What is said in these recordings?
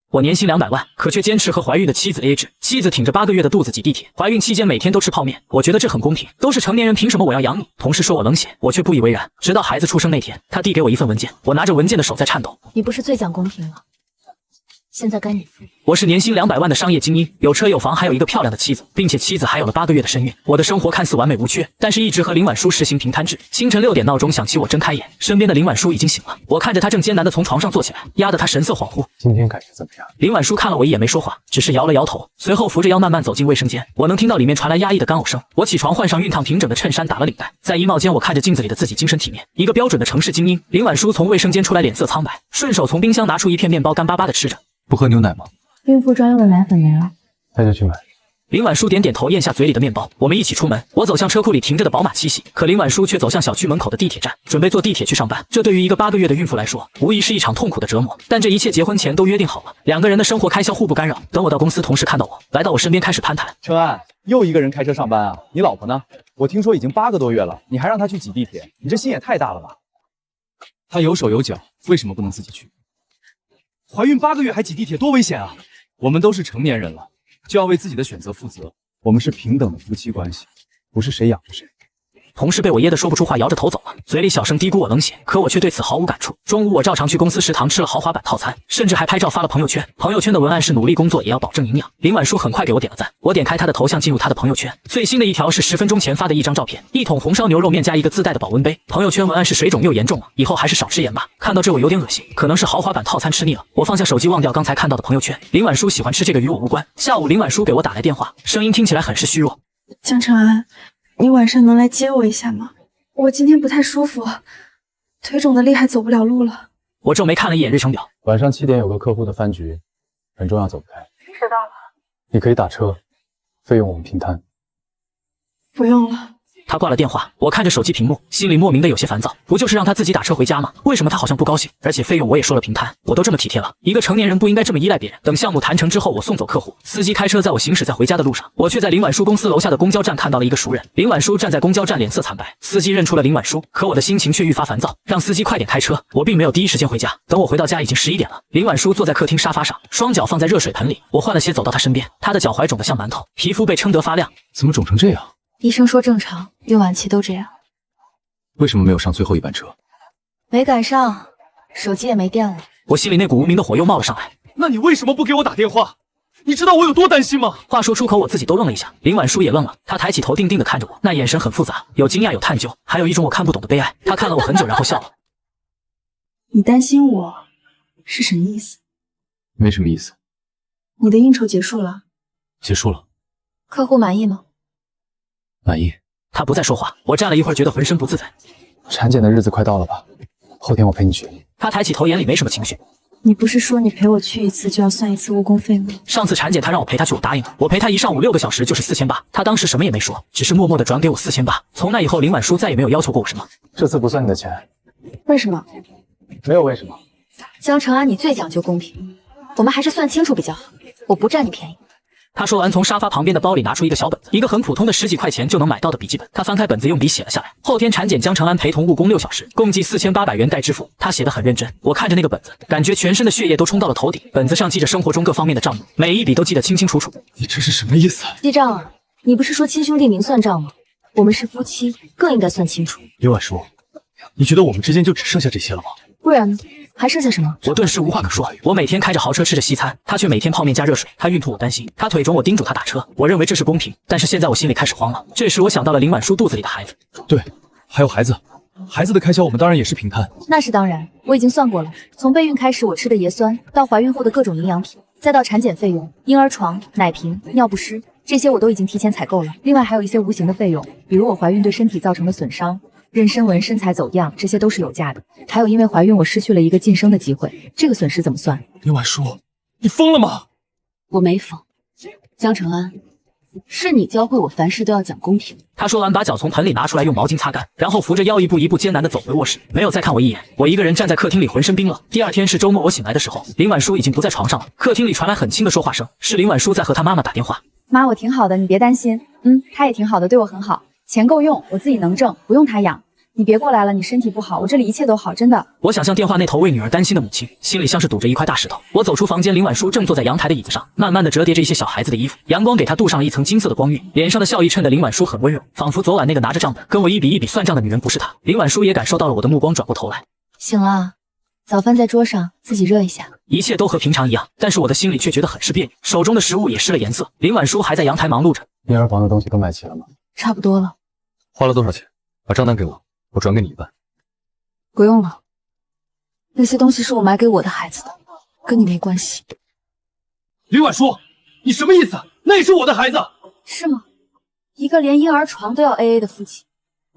我年薪200万，可却坚持和怀孕的妻子 AA 制。妻子挺着8个月的肚子挤地铁，怀孕期间每天都吃泡面。我觉得这很公平，都是成年人，凭什么我要养你？同事说我冷血，我却不以为然。直到孩子出生那天，他递给我一份文件，我拿着文件的手在颤抖。你不是最讲公平了？现在该你付。我是年薪200万的商业精英，有车有房，还有一个漂亮的妻子，并且妻子还有了8个月的身孕。我的生活看似完美无缺，但是一直和林婉舒实行平摊制。清晨6点闹钟响起，我睁开眼，身边的林婉舒已经醒了。我看着她正艰难地从床上坐起来，压得她神色恍惚。今天感觉怎么样？林婉舒看了我一眼，没说话，只是摇了摇头，随后扶着腰慢慢走进卫生间。我能听到里面传来压抑的干呕声。我起床换上熨烫平整的衬衫，打了领带，在衣帽间我看着镜子里的自己精神体面，一个标准的城市精英。林婉舒从卫生间出来，脸色苍白，顺手从冰箱拿出一片面包，干巴巴地吃着。不喝牛奶吗？孕妇专用的奶粉没了，那就去买。林婉舒点点头，咽下嘴里的面包。我们一起出门，我走向车库里停着的宝马七系，可林婉舒却走向小区门口的地铁站，准备坐地铁去上班。这对于一个8个月的孕妇来说，无疑是一场痛苦的折磨。但这一切结婚前都约定好了，两个人的生活开销互不干扰。等我到公司，同事看到我，来到我身边开始攀谈。程安，又一个人开车上班啊？你老婆呢？我听说已经8个多月了，你还让她去挤地铁，你这心也太大了吧？她有手有脚，为什么不能自己去？怀孕8个月还挤地铁，多危险啊！我们都是成年人了，就要为自己的选择负责。我们是平等的夫妻关系，不是谁养着谁。同事被我噎得说不出话，摇着头走了，嘴里小声嘀咕我冷血，可我却对此毫无感触。中午我照常去公司食堂吃了豪华版套餐，甚至还拍照发了朋友圈。朋友圈的文案是努力工作也要保证营养。林婉舒很快给我点了赞，我点开她的头像进入她的朋友圈，最新的一条是10分钟前发的一张照片，一桶红烧牛肉面加一个自带的保温杯。朋友圈文案是水肿又严重了，以后还是少吃盐吧。看到这我有点恶心，可能是豪华版套餐吃腻了，我放下手机忘掉刚才看到的朋友圈。林婉舒喜欢吃这个与我无关。下午林婉舒给我打来电话，声音听起来很是虚弱。江承安，你晚上能来接我一下吗？我今天不太舒服，腿肿得厉害，走不了路了。我皱眉看了一眼日程表，晚上7点有个客户的饭局，很重要，走不开。知道了。你可以打车，费用我们平摊。不用了。他挂了电话，我看着手机屏幕，心里莫名的有些烦躁。不就是让他自己打车回家吗？为什么他好像不高兴？而且费用我也说了平摊，我都这么体贴了，一个成年人不应该这么依赖别人。等项目谈成之后，我送走客户，司机开车载我行驶在回家的路上，我却在林婉舒公司楼下的公交站看到了一个熟人。林婉舒站在公交站，脸色惨白，司机认出了林婉舒，可我的心情却愈发烦躁，让司机快点开车。我并没有第一时间回家，等我回到家已经11点了。林婉舒坐在客厅沙发上，双脚放在热水盆里，我换了鞋走到她身边，她的脚踝肿得像馒头，皮肤被撑得发亮。怎么肿成这样？医生说正常，孕晚期都这样。为什么没有上最后一班车？没赶上，手机也没电了。我心里那股无名的火又冒了上来。那你为什么不给我打电话？你知道我有多担心吗？话说出口，我自己都愣了一下，林婉舒也愣了，她抬起头定定地看着我，那眼神很复杂，有惊讶，有探究，还有一种我看不懂的悲哀。她看了我很久，然后笑了。你担心我是什么意思？没什么意思。你的应酬结束了？结束了。客户满意吗？满意。她不再说话，我站了一会儿，觉得浑身不自在。产检的日子快到了吧？后天我陪你去。她抬起头，眼里没什么情绪。你不是说你陪我去一次就要算1次误工费吗？上次产检她让我陪她去，我答应了。我陪她一上午6个小时就是4800，她当时什么也没说，只是默默地转给我4800。从那以后，林婉舒再也没有要求过我什么。这次不算你的钱。为什么？没有为什么。江承安，你最讲究公平，我们还是算清楚比较好，我不占你便宜。他说完，从沙发旁边的包里拿出一个小本子，一个很普通的10几块钱就能买到的笔记本。他翻开本子，用笔写了下来：后天产检江承安陪同误工6小时，共计4800元待支付。他写得很认真，我看着那个本子，感觉全身的血液都冲到了头顶。本子上记着生活中各方面的账目，每一笔都记得清清楚楚。你这是什么意思？记账啊！你不是说亲兄弟明算账吗？我们是夫妻，更应该算清楚。林婉舒，你觉得我们之间就只剩下这些了吗？不然呢？还剩下什么？我顿时无话可说。我每天开着豪车吃着西餐，他却每天泡面加热水。他孕吐我担心，他腿肿我叮嘱他打车。我认为这是公平，但是现在我心里开始慌了。这时我想到了林婉舒肚子里的孩子。对，还有孩子，孩子的开销我们当然也是平摊。那是当然，我已经算过了。从备孕开始我吃的爷酸，到怀孕后的各种营养品，再到产检费用、婴儿床、奶瓶、尿不湿，这些我都已经提前采购了。另外还有一些无形的费用，比如我怀孕对身体造成的损伤。妊娠纹、身材走样，这些都是有价的。还有因为怀孕我失去了一个晋升的机会，这个损失怎么算？林婉舒，你疯了吗？我没疯。江承安，是你教会我凡事都要讲公平。他说完，把脚从盆里拿出来，用毛巾擦干，然后扶着腰一步一步艰难地走回卧室，没有再看我一眼。我一个人站在客厅里，浑身冰冷。第二天是周末，我醒来的时候，林婉舒已经不在床上了。客厅里传来很轻的说话声，是林婉舒在和她妈妈打电话。妈，我挺好的，你别担心。她也挺好的，对我很好，钱够用，我自己能挣，不用她养。你别过来了，你身体不好，我这里一切都好，真的。我想象电话那头为女儿担心的母亲，心里像是堵着一块大石头。我走出房间，林婉舒正坐在阳台的椅子上，慢慢的折叠着一些小孩子的衣服，阳光给她镀上了一层金色的光晕，脸上的笑意衬得林婉舒很温柔，仿佛昨晚那个拿着账本跟我一笔一笔算账的女人不是她。林婉舒也感受到了我的目光，转过头来。醒了，早饭在桌上，自己热一下。一切都和平常一样，但是我的心里却觉得很是别扭，手中的食物也失了颜色。林婉舒还在阳台忙碌着。婴儿房的东西都买齐了吗？差不多了。花了多少钱？把账单给我，我转给你一半。不用了，那些东西是我买给我的孩子的，跟你没关系。林婉舒，你什么意思？那也是我的孩子。是吗？一个连婴儿床都要 AA 的夫妻，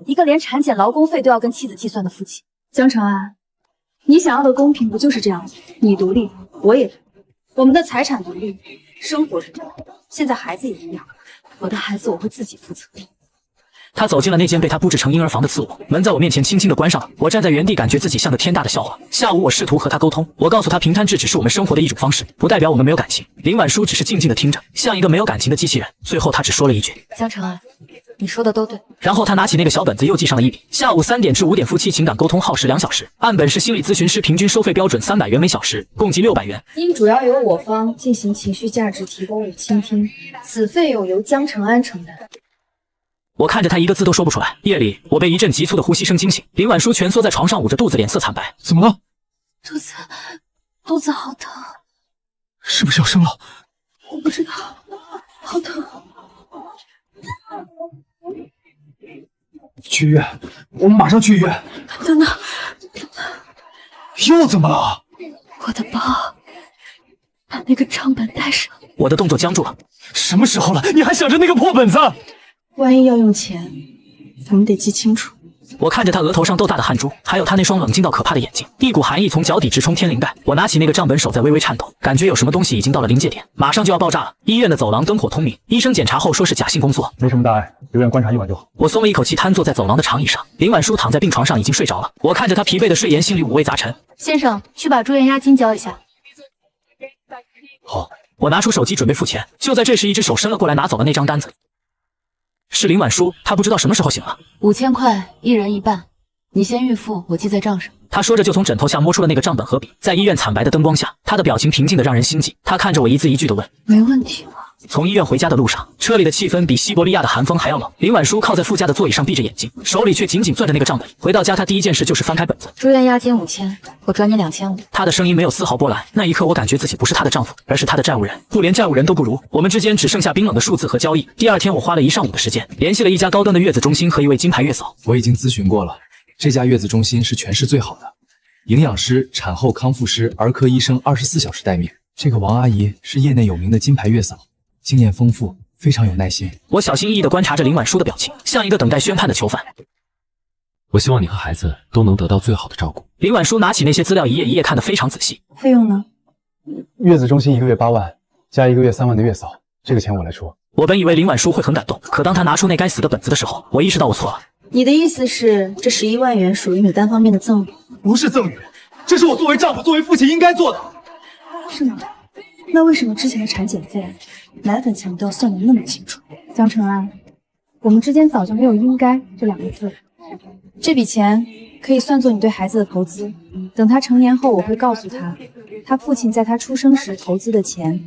一个连产检劳工费都要跟妻子计算的夫妻。江澄安，你想要的公平不就是这样吗？你独立，我也独立，我们的财产独立，生活是独立，现在孩子也一样，我的孩子我会自己负责。他走进了那间被他布置成婴儿房的次卧，门在我面前轻轻地关上了。我站在原地，感觉自己像个天大的笑话。下午我试图和他沟通，我告诉他平摊制只是我们生活的一种方式，不代表我们没有感情。林婉舒只是静静地听着，像一个没有感情的机器人。最后他只说了一句：江澄安，你说的都对。然后他拿起那个小本子又记上了一笔。下午3点至5点夫妻情感沟通耗时2小时，按本市心理咨询师平均收费标准300元每小时，共计600元。因主要由我方进行情绪价值提供与倾听，此费用由江澄安承担。我看着他一个字都说不出来。夜里，我被一阵急促的呼吸声惊醒。林婉舒蜷缩在床上，捂着肚子，脸色惨白。怎么了？肚子好疼，是不是要生了？我不知道，好疼。去医院，我们马上去医院。等等，又怎么了？我的包，把那个账本带上。我的动作僵住了。什么时候了，你还想着那个破本子？万一要用钱，咱们得记清楚。我看着他额头上豆大的汗珠，还有他那双冷静到可怕的眼睛，一股寒意从脚底直冲天灵盖。我拿起那个账本，手在微微颤抖，感觉有什么东西已经到了临界点，马上就要爆炸了。医院的走廊灯火通明，医生检查后说是假性宫缩，没什么大碍，留院观察1晚就好。我松了一口气，瘫坐在走廊的长椅上。林婉舒躺在病床上已经睡着了，我看着他疲惫的睡颜，心里五味杂陈。先生，去把住院押金交一下。好。我拿出手机准备付钱，就在这时，一只手伸了过来，拿走了那张单子。是林婉舒，她不知道什么时候醒了。5000块，一人一半，你先预付，我记在账上。他说着就从枕头下摸出了那个账本和笔，在医院惨白的灯光下，他的表情平静的让人心悸。他看着我一字一句的问：没问题吗？从医院回家的路上，车里的气氛比西伯利亚的寒风还要冷。林婉舒靠在副驾的座椅上闭着眼睛，手里却紧紧攥着那个账本。回到家，他第一件事就是翻开本子。住院押金5000，我转你2500。他的声音没有丝毫波澜。那一刻，我感觉自己不是他的丈夫，而是他的债务人，不连债务人都不如。我们之间只剩下冰冷的数字和交易。第二天，我花了1上午的时间，联系了一家高端的月子中心和一位金牌月嫂。我已经咨询过了，这家月子中心是全市最好的，营养师、产后康复师、儿科医生24小时待命。这个王阿姨是业内有名的金牌月嫂，经验丰富，非常有耐心。我小心翼翼地观察着林婉舒的表情，像一个等待宣判的囚犯。我希望你和孩子都能得到最好的照顾。林婉舒拿起那些资料，一页一页看得非常仔细。费用呢？月子中心1个月8万，加1个月3万的月嫂，这个钱我来出。我本以为林婉舒会很感动，可当她拿出那该死的本子的时候，我意识到我错了。你的意思是，这11万元属于你单方面的赠与？不是赠与，这是我作为丈夫、作为父亲应该做的。是吗？那为什么之前的产检费、奶粉钱都要算得那么清楚？江澄安，我们之间早就没有应该这2个字。这笔钱可以算作你对孩子的投资，等他成年后，我会告诉他，他父亲在他出生时投资的钱，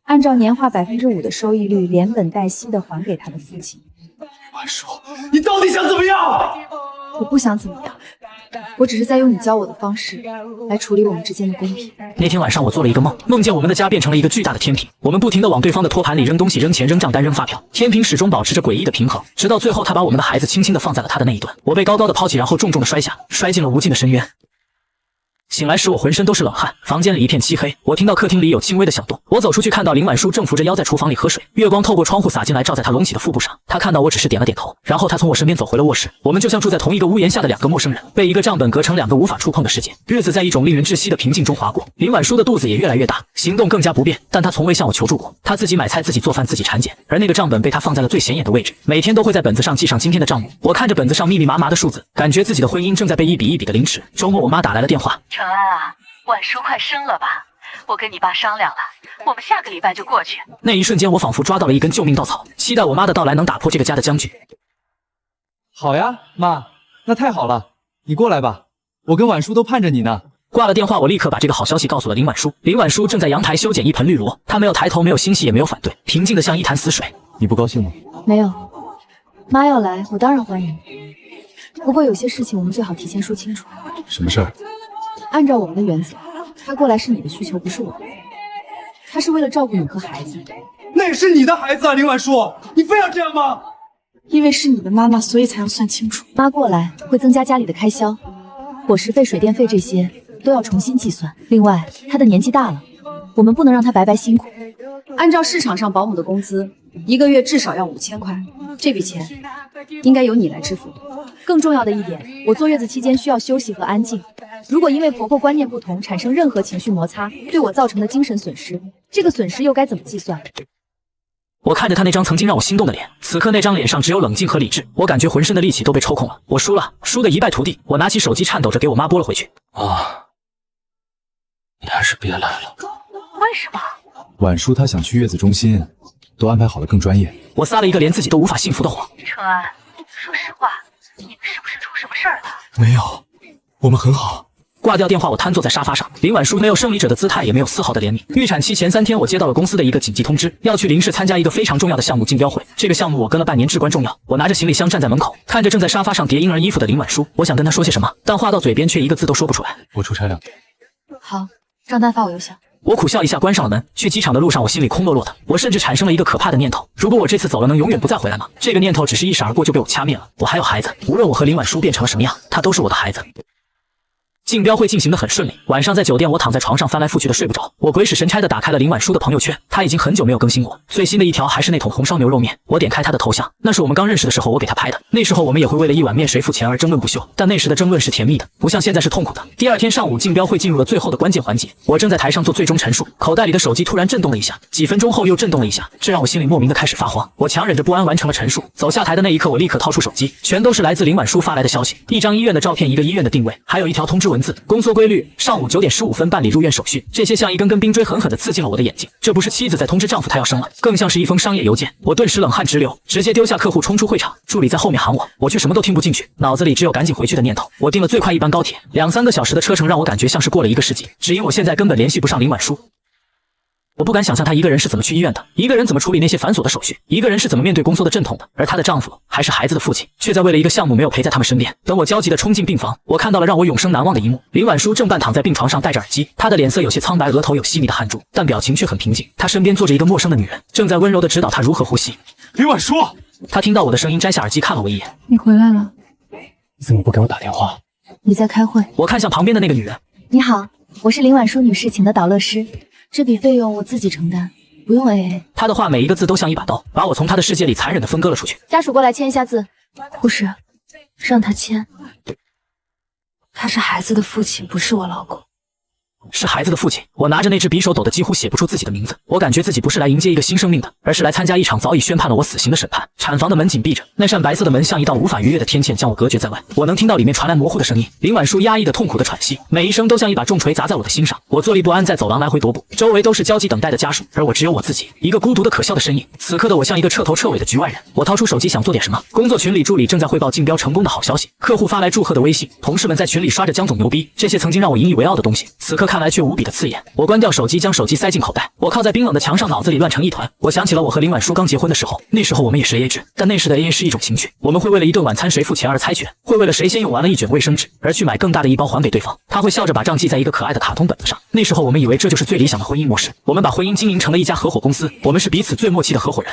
按照年化5%的收益率连本带息的还给他的父亲。婉舒，你到底想怎么样？我不想怎么样，我只是在用你教我的方式来处理我们之间的公平。那天晚上我做了一个梦，梦见我们的家变成了一个巨大的天平，我们不停地往对方的托盘里扔东西、扔钱、扔账单、扔发票，天平始终保持着诡异的平衡，直到最后他把我们的孩子轻轻地放在了他的那一端，我被高高的抛起，然后重重地摔下，摔进了无尽的深渊。醒来时我浑身都是冷汗，房间里一片漆黑，我听到客厅里有轻微的响动。我走出去看到林婉舒正扶着腰在厨房里喝水，月光透过窗户洒进来，照在她隆起的腹部上。她看到我只是点了点头，然后她从我身边走回了卧室。我们就像住在同一个屋檐下的2个陌生人，被一个账本隔成2个无法触碰的世界。日子在一种令人窒息的平静中划过。林婉舒的肚子也越来越大，行动更加不便，但她从未向我求助过。她自己买菜、自己做饭、自己产检，而那个账本被她放在了最显眼的位置，每天都会在本子上记上今天的账目。我看着本子上密密麻麻的数字，感觉自己的婚姻正在被一笔一笔的凌迟。周末我妈打来了电话，成安啊，婉舒快生了吧？我跟你爸商量了，我们下个礼拜就过去。那一瞬间，我仿佛抓到了一根救命稻草，期待我妈的到来能打破这个家的僵局。好呀，妈，那太好了，你过来吧，我跟婉叔都盼着你呢。挂了电话，我立刻把这个好消息告诉了林婉舒。林婉舒正在阳台修剪一盆绿萝，她没有抬头，没有欣喜，也没有反对，平静的像一潭死水。你不高兴吗？没有，妈要来，我当然欢迎。不过有些事情我们最好提前说清楚。什么事儿？按照我们的原则，她过来是你的需求，不是我的。她是为了照顾你和孩子。那也是你的孩子啊，林婉舒，你非要这样吗？因为是你的妈妈，所以才要算清楚。妈过来会增加家里的开销，伙食费、水电费这些都要重新计算。另外，她的年纪大了，我们不能让她白白辛苦。按照市场上保姆的工资，1个月至少要5000块，这笔钱应该由你来支付。更重要的一点，我坐月子期间需要休息和安静。如果因为婆婆观念不同产生任何情绪摩擦，对我造成的精神损失，这个损失又该怎么计算？我看着他那张曾经让我心动的脸，此刻那张脸上只有冷静和理智，我感觉浑身的力气都被抽空了。我输了，输得一败涂地。我拿起手机，颤抖着给我妈拨了回去。你还是别来了。为什么？婉舒她想去月子中心，都安排好了更专业。我撒了一个连自己都无法信服的谎。程安，说实话，你们是不是出什么事儿了？没有，我们很好。挂掉电话，我瘫坐在沙发上。林婉舒没有胜利者的姿态，也没有丝毫的怜悯。预产期前3天，我接到了公司的一个紧急通知，要去林氏参加一个非常重要的项目竞标会。这个项目我跟了半年，至关重要。我拿着行李箱站在门口，看着正在沙发上叠婴儿衣服的林婉舒，我想跟她说些什么，但话到嘴边却一个字都说不出来。我出差2天。好，账单发我邮箱。我苦笑一下，关上了门。去机场的路上，我心里空落落的。我甚至产生了一个可怕的念头：如果我这次走了，能永远不再回来吗？这个念头只是一闪而过，就被我掐灭了。我还有孩子，无论我和林婉舒变成了什么样，她都是我的孩子。竞标会进行得很顺利，晚上在酒店，我躺在床上翻来覆去的睡不着。我鬼使神差的打开了林婉舒的朋友圈，她已经很久没有更新过，最新的一条还是那桶红烧牛肉面。我点开她的头像，那是我们刚认识的时候我给她拍的。那时候我们也会为了一碗面谁付钱而争论不休，但那时的争论是甜蜜的，不像现在是痛苦的。第2天上午，竞标会进入了最后的关键环节，我正在台上做最终陈述，口袋里的手机突然震动了一下，几分钟后又震动了一下，这让我心里莫名的开始发慌。我强忍着不安完成了陈述，走下台的那一刻，我立刻掏出手机，全都是来自林婉舒发来的消息，一张医院的照片，一个医院的定位，还有一条通知文字，工作规律。上午9点15分办理入院手续，这些像一根根冰锥狠狠地刺进了我的眼睛。这不是妻子在通知丈夫她要生了，更像是一封商业邮件。我顿时冷汗直流，直接丢下客户冲出会场。助理在后面喊我，我却什么都听不进去，脑子里只有赶紧回去的念头。我订了最快一班高铁，2、3个小时的车程让我感觉像是过了1个世纪，只因我现在根本联系不上林婉舒。我不敢想象她一个人是怎么去医院的，一个人怎么处理那些繁琐的手续，一个人是怎么面对工作的阵痛的，而她的丈夫还是孩子的父亲，却在为了一个项目没有陪在他们身边。等我焦急地冲进病房，我看到了让我永生难忘的一幕。林婉舒正半躺在病床上，戴着耳机，她的脸色有些苍白，额头有细密的汗珠，但表情却很平静。她身边坐着一个陌生的女人，正在温柔地指导她如何呼吸。林婉舒，她听到我的声音，摘下耳机看了我一眼。你回来了？你怎么不给我打电话？你在开会。我看向旁边的那个女人。你好，我是林婉舒女士请的导乐师，这笔费用我自己承担。不用 AA。他的话每一个字都像一把刀，把我从他的世界里残忍地分割了出去。家属过来签一下字。护士，让他签。他是孩子的父亲，不是我老公。是孩子的父亲。我拿着那支匕首抖得几乎写不出自己的名字。我感觉自己不是来迎接一个新生命的，而是来参加一场早已宣判了我死刑的审判。产房的门紧闭着，那扇白色的门像一道无法逾越的天堑，将我隔绝在外。我能听到里面传来模糊的声音，林婉舒压抑的痛苦的喘息，每一声都像一把重锤砸在我的心上。我坐立不安，在走廊来回踱步，周围都是焦急等待的家属，而我只有我自己，一个孤独的可笑的身影。此刻的我像一个彻头彻尾的局外人。我掏出手机想做点什么，工作群里助理正在汇报竞标成功的好消息，客户发来祝贺的微信，同事们在群里刷着江总牛逼，这些曾经让我引以为傲的东西，此刻看来却无比的刺眼。我关掉手机，将手机塞进口袋，我靠在冰冷的墙上，脑子里乱成一团。我想起了我和林婉舒刚结婚的时候，那时候我们也是 AA 制，但那时的 AA 是一种情趣，我们会为了一顿晚餐谁付钱而猜拳，会为了谁先用完了一卷卫生纸而去买更大的一包还给对方，他会笑着把账记在一个可爱的卡通本子上。那时候我们以为这就是最理想的婚姻模式，我们把婚姻经营成了一家合伙公司，我们是彼此最默契的合伙人。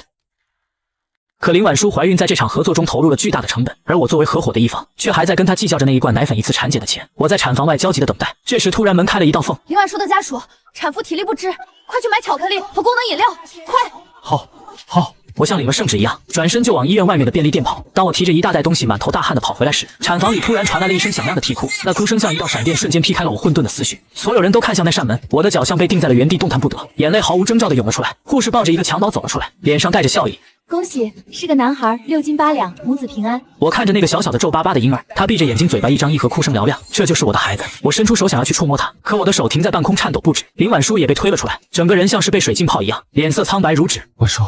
可林婉舒怀孕在这场合作中投入了巨大的成本，而我作为合伙的一方，却还在跟她计较着那一罐奶粉一次产检的钱。我在产房外焦急的等待，这时突然门开了一道缝。林婉舒的家属，产妇体力不支，快去买巧克力和功能饮料，快！好。我像领了圣旨一样，转身就往医院外面的便利店跑。当我提着一大袋东西，满头大汗的跑回来时，产房里突然传来了一声响亮的啼哭，那哭声像一道闪电，瞬间劈开了我混沌的思绪。所有人都看向那扇门，我的脚像被定在了原地，动弹不得，眼泪毫无征兆的涌了出来。护士抱着一个襁褓走了出来，脸上带着笑意。恭喜，是个男孩，6斤8两，母子平安。我看着那个小小的皱巴巴的婴儿，他闭着眼睛，嘴巴一张一合，哭声嘹亮。这就是我的孩子。我伸出手想要去触摸他，可我的手停在半空，颤抖不止。林婉舒也被推了出来，整个人像是被水浸泡一样，脸色苍白如纸。婉舒，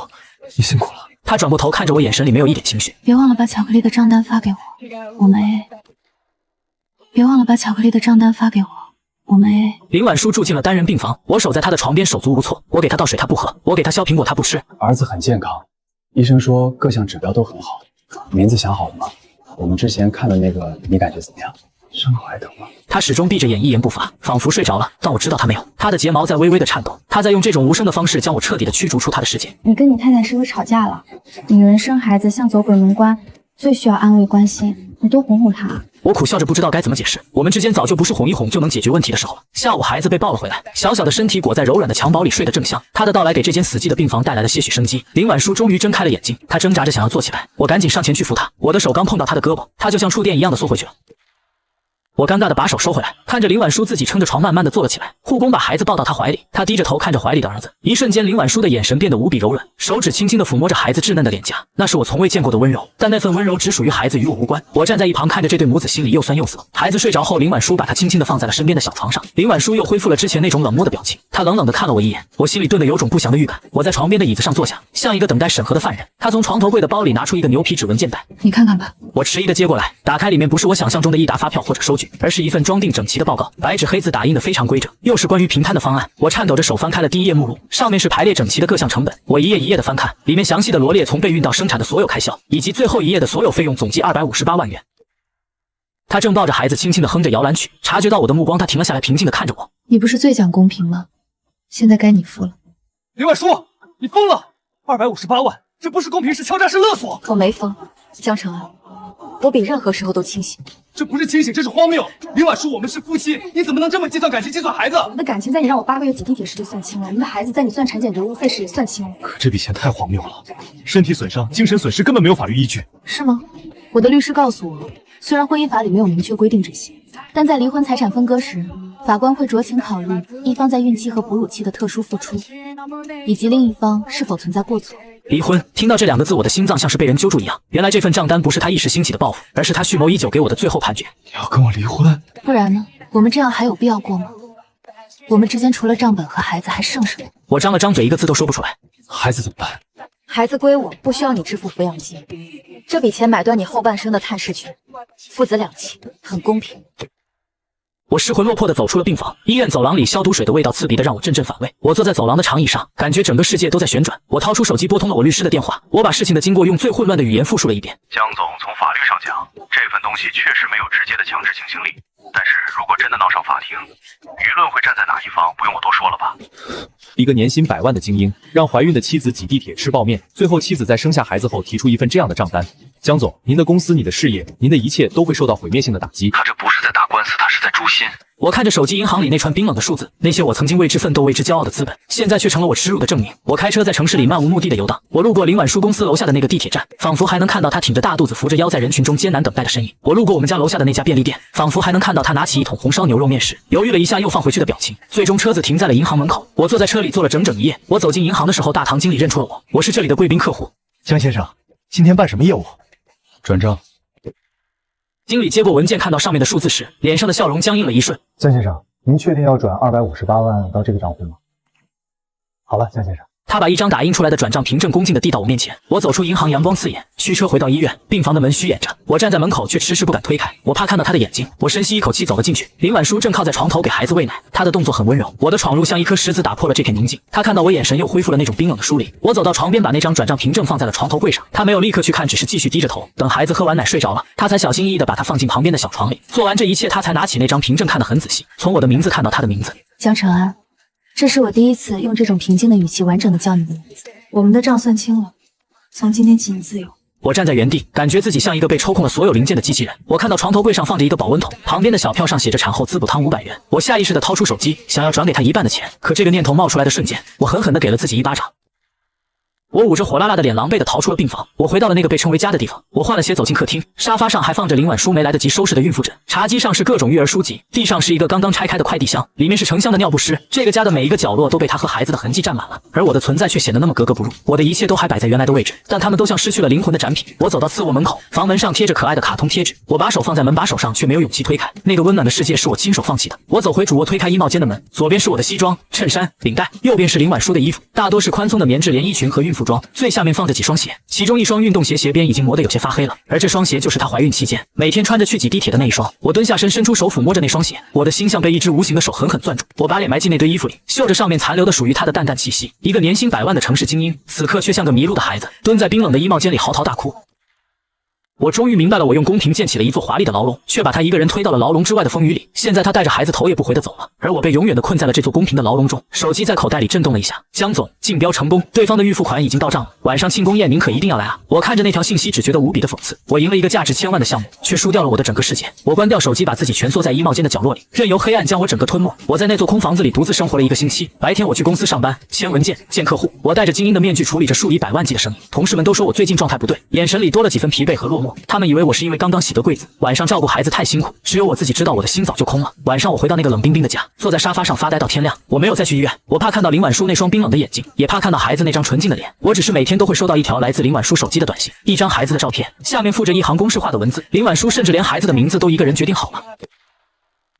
你辛苦了。他转过头看着我，眼神里没有一点情绪。别忘了把巧克力的账单发给我，我们 AA。别忘了把巧克力的账单发给我，我们 AA。林婉舒住进了单人病房，我守在她的床边手足无措。我给她倒水她不喝，我给她削苹果她不吃。儿子很健康，医生说各项指标都很好。名字想好了吗？我们之前看的那个，你感觉怎么样？伤口还疼吗？他始终闭着眼，一言不发，仿佛睡着了。但我知道他没有，他的睫毛在微微的颤抖。他在用这种无声的方式将我彻底的驱逐出他的世界。你跟你太太是不是吵架了？女人生孩子像走鬼门关，最需要安慰关心，你多哄哄她。我苦笑着，不知道该怎么解释。我们之间早就不是哄一哄就能解决问题的时候了。下午，孩子被抱了回来，小小的身体裹在柔软的襁褓里，睡得正香。他的到来给这间死寂的病房带来了些许生机。林婉舒终于睁开了眼睛，她挣扎着想要坐起来，我赶紧上前去扶她。我的手刚碰到她的胳膊，她就像触电一样的缩回去了。我尴尬的把手收回来，看着林婉舒自己撑着床慢慢的坐了起来。护工把孩子抱到她怀里，她低着头看着怀里的儿子。一瞬间，林婉舒的眼神变得无比柔软，手指轻轻的抚摸着孩子稚嫩的脸颊，那是我从未见过的温柔。但那份温柔只属于孩子，与我无关。我站在一旁看着这对母子，心里又酸又涩。孩子睡着后，林婉舒把他轻轻的放在了身边的小床上。林婉舒又恢复了之前那种冷漠的表情，她冷冷的看了我一眼，我心里顿的有种不祥的预感。我在床边的椅子上坐下，像一个等待审核的犯人。她从床头柜的包里拿出一个牛皮指纹件袋，你看看吧。我迟疑的接过来，打开里面不是我想象中的一沓发票或者收据，而是一份装订整齐的报告，白纸黑字打印的非常规整，又是关于平摊的方案。我颤抖着手翻开了第一页目录，上面是排列整齐的各项成本。我一页一页的翻看，里面详细的罗列从备孕到生产的所有开销，以及最后一页的所有费用，总计258万元。他正抱着孩子轻轻的哼着摇篮曲，察觉到我的目光，他停了下来，平静的看着我。你不是最讲公平吗？现在该你付了。林婉舒，你疯了！258万，这不是公平，是敲诈，是勒索。我没疯，江澄安，我比任何时候都清醒。这不是清醒，这是荒谬。林婉舒，我们是夫妻，你怎么能这么计算感情，计算孩子？我的感情在你让我8个月挤地铁时就算清了，你的孩子在你算产检流入费时也算清了。可这笔钱太荒谬了，身体损伤、精神损失根本没有法律依据。是吗？我的律师告诉我，虽然婚姻法里没有明确规定这些，但在离婚财产分割时，法官会酌情考虑一方在孕期和哺乳期的特殊付出，以及另一方是否存在过错。离婚，听到这两个字，我的心脏像是被人揪住一样。原来这份账单不是他一时兴起的报复，而是他蓄谋已久给我的最后判决。你要跟我离婚？不然呢？我们这样还有必要过吗？我们之间除了账本和孩子还剩什么？我张了张嘴，一个字都说不出来。孩子怎么办？孩子归我，不需要你支付抚养金。这笔钱买断你后半生的探视权，父子两清，很公平。我失魂落魄地走出了病房，医院走廊里消毒水的味道刺鼻的让我阵阵反胃。我坐在走廊的长椅上，感觉整个世界都在旋转。我掏出手机拨通了我律师的电话，我把事情的经过用最混乱的语言复述了一遍。江总，从法律上讲，这份东西确实没有直接的强制执行力，但是如果真的闹上法庭，舆论会站在哪一方，不用我多说了吧。一个年薪100万的精英，让怀孕的妻子挤地铁吃泡面，最后妻子在生下孩子后提出一份这样的账单。江总，您的公司、你的事业、您的一切都会受到毁灭性的打击。他这不是在打官司，他是在诛心。我看着手机银行里那串冰冷的数字，那些我曾经为之奋斗、为之骄傲的资本，现在却成了我耻辱的证明。我开车在城市里漫无目的的游荡，我路过林婉舒公司楼下的那个地铁站，仿佛还能看到她挺着大肚子、扶着腰在人群中艰难等待的身影。我路过我们家楼下的那家便利店，仿佛还能看到她拿起一桶红烧牛肉面时，犹豫了一下又放回去的表情。最终车子停在了银行门口，我坐在车里坐了整整一夜。我走进银行的时候，大堂经理认出了我，我是这里的贵宾客户。江先生，今天办什么业务？转账。经理接过文件，看到上面的数字时，脸上的笑容僵硬了一瞬。江先生，您确定要转258万到这个账户吗？好了，江先生。他把一张打印出来的转账凭证恭敬地递到我面前。我走出银行，阳光刺眼，驱车回到医院，病房的门虚掩着，我站在门口却迟迟不敢推开，我怕看到他的眼睛。我深吸一口气走了进去，林婉舒正靠在床头给孩子喂奶，她的动作很温柔。我的闯入像一颗石子打破了这片宁静，她看到我眼神又恢复了那种冰冷的疏离。我走到床边，把那张转账凭证放在了床头柜上，她没有立刻去看，只是继续低着头，等孩子喝完奶睡着了，她才小心翼翼地把它放进旁边的小床里。做完这一切，她才拿起那张凭证看得很仔细，从我的名字看到她的名字江澄安。这是我第一次用这种平静的语气完整的叫你的名字。我们的账算清了，从今天起你自由。我站在原地，感觉自己像一个被抽空了所有零件的机器人。我看到床头柜上放着一个保温桶，旁边的小票上写着产后滋补汤500元。我下意识地掏出手机，想要转给他一半的钱，可这个念头冒出来的瞬间，我狠狠地给了自己一巴掌。我捂着火辣辣的脸，狼狈地逃出了病房。我回到了那个被称为家的地方，我换了鞋走进客厅，沙发上还放着林婉舒没来得及收拾的孕妇枕，茶几上是各种育儿书籍，地上是一个刚刚拆开的快递箱，里面是成箱的尿不湿。这个家的每一个角落都被他和孩子的痕迹占满了，而我的存在却显得那么格格不入。我的一切都还摆在原来的位置，但他们都像失去了灵魂的展品。我走到次卧门口，房门上贴着可爱的卡通贴纸，我把手放在门把手上，却没有勇气推开。那个温暖的世界是我亲手放弃的。我走回主卧，推开衣帽间的门，左边是我的西装、衬衫、领带，右边是林婉舒的衣服，大多是宽松的棉质连衣裙和孕妇服装，最下面放着几双鞋，其中一双运动鞋鞋边已经磨得有些发黑了，而这双鞋就是她怀孕期间每天穿着去挤地铁的那一双。我蹲下身，伸出手抚摸着那双鞋，我的心像被一只无形的手狠狠攥住。我把脸埋进那堆衣服里，嗅着上面残留的属于她的淡淡气息。一个年薪百万的城市精英，此刻却像个迷路的孩子，蹲在冰冷的衣帽间里嚎啕大哭。我终于明白了，我用公屏建起了一座华丽的牢笼，却把他一个人推到了牢笼之外的风雨里。现在他带着孩子头也不回地走了，而我被永远地困在了这座公屏的牢笼中。手机在口袋里震动了一下，江总，竞标成功，对方的预付款已经到账了，晚上庆功宴您可一定要来啊！我看着那条信息，只觉得无比的讽刺。我赢了一个价值千万的项目，却输掉了我的整个世界。我关掉手机，把自己蜷缩在衣帽间的角落里，任由黑暗将我整个吞没。我在那座空房子里独自生活了1个星期。白天我去公司上班，签文件，见客户，我戴着精英的面具处理着数以百万计的生意。同事们都说我最近状态不对，眼神里多了几分疲惫和落寞。他们以为我是因为刚刚喜得贵子，晚上照顾孩子太辛苦，只有我自己知道我的心早就空了。晚上我回到那个冷冰冰的家，坐在沙发上发呆到天亮。我没有再去医院，我怕看到林婉舒那双冰冷的眼睛，也怕看到孩子那张纯净的脸。我只是每天都会收到一条来自林婉舒手机的短信，一张孩子的照片，下面附着一行公式化的文字。林婉舒甚至连孩子的名字都一个人决定好了。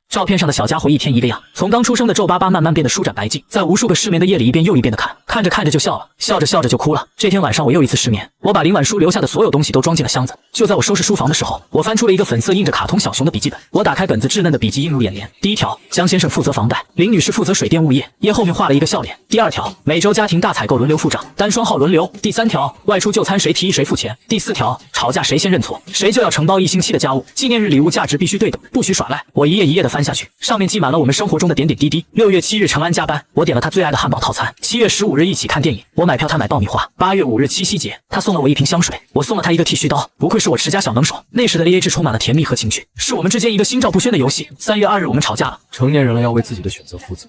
照片上的小家伙一天一个样，从刚出生的皱巴巴慢慢变得舒展白净，在无数个失眠的夜里一遍又一遍的看，看着看着就笑了，笑着笑着就哭了。这天晚上我又一次失眠，我把林婉舒留下的所有东西都装进了箱子。就在我收拾书房的时候，我翻出了一个粉色印着卡通小熊的笔记本。我打开本子，稚嫩的笔记映入眼帘。第一条，江先生负责房贷，林女士负责水电物业，页后面画了一个笑脸。第二条，每周家庭大采购轮流付账，单双号轮流。第三条，外出就餐谁提议谁付钱。第四条，吵架谁先认错，谁就要承包1星期的家务。纪念日礼物价值必须对等，不许耍赖。我一页一页的翻下去，上面记满了我们生活中的点点滴滴。6月7日陈安加班，我点了他最爱的汉堡套餐。7月15日一起看电影，我买票他买爆米花。8月5日七夕节，他送了我一瓶香水，我送了他一个剃须刀。不愧是我持家小能手，那时的 AA 制充满了甜蜜和情趣，是我们之间一个心照不宣的游戏。3月2日我们吵架了。成年人了要为自己的选择负责，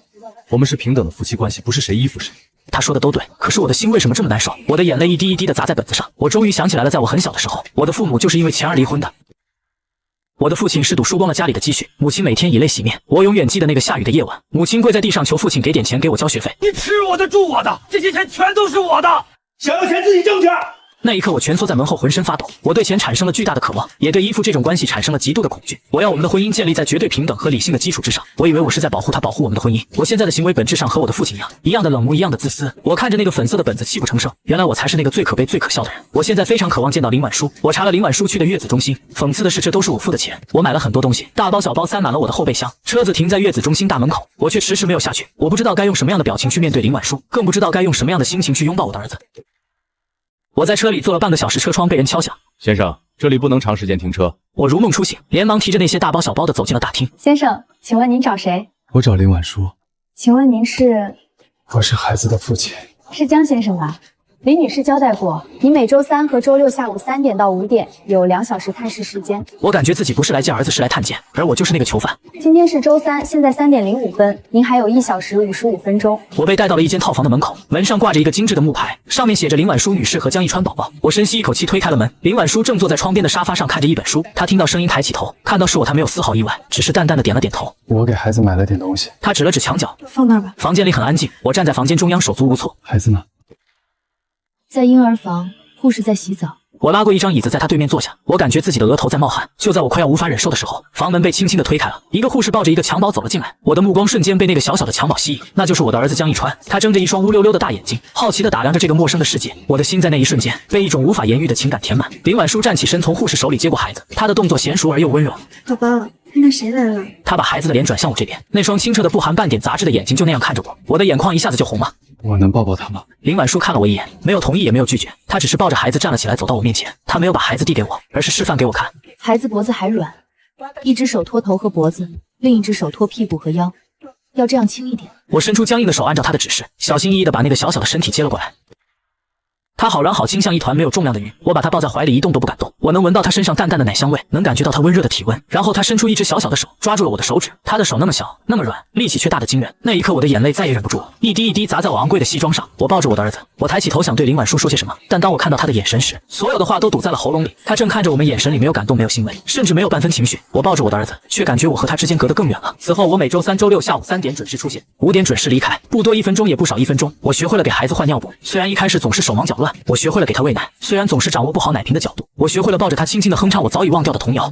我们是平等的夫妻关系，不是谁依附谁。他说的都对，可是我的心为什么这么难受？我的眼泪一滴一滴的砸在本子上。我终于想起来了，在我很小的时候，我的父母就是因为钱而离婚的。我的父亲是赌输光了家里的积蓄，母亲每天以泪洗面。我永远记得那个下雨的夜晚，母亲跪在地上求父亲给点钱给我交学费。你吃我的住我的，这些钱全都是我的，想要钱自己挣去。那一刻，我蜷缩在门后，浑身发抖。我对钱产生了巨大的渴望，也对依附这种关系产生了极度的恐惧。我要我们的婚姻建立在绝对平等和理性的基础之上。我以为我是在保护他，保护我们的婚姻。我现在的行为本质上和我的父亲一样，一样的冷漠，一样的自私。我看着那个粉色的本子，泣不成声。原来我才是那个最可悲、最可笑的人。我现在非常渴望见到林婉舒。我查了林婉舒去的月子中心，讽刺的是，这都是我付的钱。我买了很多东西，大包小包塞满了我的后备箱。车子停在月子中心大门口，我却迟迟没有下去。我不知道该用什么样的表情去面对林婉舒，更不知道该用什么样的心情去拥抱我的儿子。我在车里坐了半个小时，车窗被人敲响。先生，这里不能长时间停车。我如梦初醒，连忙提着那些大包小包的走进了大厅。先生，请问您找谁？我找林婉舒。请问您是？我是孩子的父亲。是江先生吧？林女士交代过，你每周3和周6下午3点到5点有2小时探视时间。我感觉自己不是来见儿子，是来探监，而我就是那个囚犯。今天是周3，现在3点05分，您还有1小时55分钟。我被带到了一间套房的门口，门上挂着一个精致的木牌，上面写着林婉舒女士和江一川宝宝。我深吸一口气，推开了门。林婉舒正坐在窗边的沙发上看着一本书，她听到声音抬起头，看到是我，她没有丝毫意外，只是淡淡的点了点头。我给孩子买了点东西。她指了指墙角，放那儿吧。房间里很安静，我站在房间中央手足无措。孩子呢？在婴儿房，护士在洗澡。我拉过一张椅子，在他对面坐下。我感觉自己的额头在冒汗。就在我快要无法忍受的时候，房门被轻轻地推开了，一个护士抱着一个襁褓走了进来。我的目光瞬间被那个小小的襁褓吸引，那就是我的儿子江一川。他睁着一双乌溜溜的大眼睛，好奇地打量着这个陌生的世界。我的心在那一瞬间被一种无法言喻的情感填满。林婉舒站起身，从护士手里接过孩子，她的动作娴熟而又温柔。宝宝，看看谁来了。她把孩子的脸转向我这边，那双清澈的不含半点杂质的眼睛就那样看着我，我的眼眶一下子就红了。我能抱抱他吗？林婉舒看了我一眼，没有同意也没有拒绝，她只是抱着孩子站了起来，走到我面前。她没有把孩子递给我，而是示范给我看。孩子脖子还软，一只手托头和脖子，另一只手托屁股和腰，要这样轻一点。我伸出僵硬的手，按照她的指示，小心翼翼地把那个小小的身体接了过来。他好软好轻，像一团没有重量的云。我把他抱在怀里，一动都不敢动。我能闻到他身上淡淡的奶香味，能感觉到他温热的体温。然后他伸出一只小小的手，抓住了我的手指。他的手那么小，那么软，力气却大得惊人。那一刻，我的眼泪再也忍不住了，一滴一滴砸在我昂贵的西装上。我抱着我的儿子，我抬起头想对林婉舒说些什么，但当我看到他的眼神时，所有的话都堵在了喉咙里。他正看着我们，眼神里没有感动，没有欣慰，甚至没有半分情绪。我抱着我的儿子，却感觉我和他之间隔得更远了。此后，我每周3、周6下午3点准时出现，5点准时离开，不多1分钟，也不少1分钟。我学会了给孩子换尿布，虽然一开始总是手忙脚乱；我学会了给他喂奶，虽然总是掌握不好奶瓶的角度；我学会了抱着他轻轻地哼唱我早已忘掉的童谣。